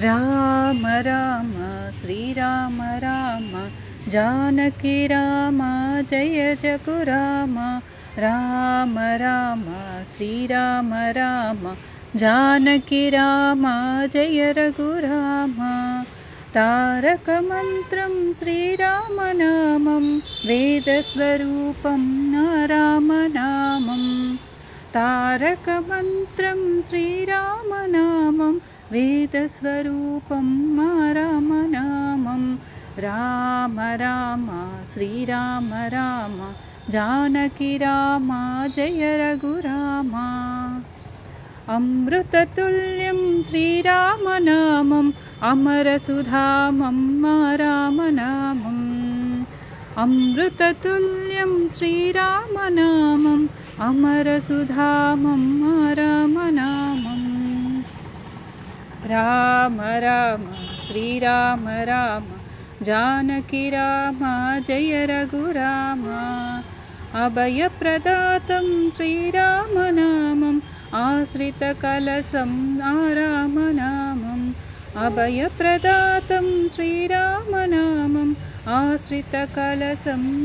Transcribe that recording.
రామ రామ శ్రీరామ రామ జానకి రామ జయ జగురామ రామ రామ శ్రీరామ రామ జానకి రామ జయ రఘురామ తారక మంత్రం శ్రీరామనామం వేదస్వరూపం నారామనామం తారక మంత్రం శ్రీరామనామం వేదస్వరూపం నారామనామం రామ రామ శ్రీరామ రామ జానకి రామ జయ రఘురామ అమృతతుల్యం శ్రీరామనామం అమరసుధామం రామనామం అమృతతుల్యం శ్రీరామనామం అమరసుధామం రామనామం రామ రామ శ్రీరామ రామ జానకి రామ జయ రఘురామ అభయప్రదాతం శ్రీరామనామం ఆశ్రితకలశం రామనామం అభయప్రదాతం శ్రీరామనామం ఆశ్రితకలశం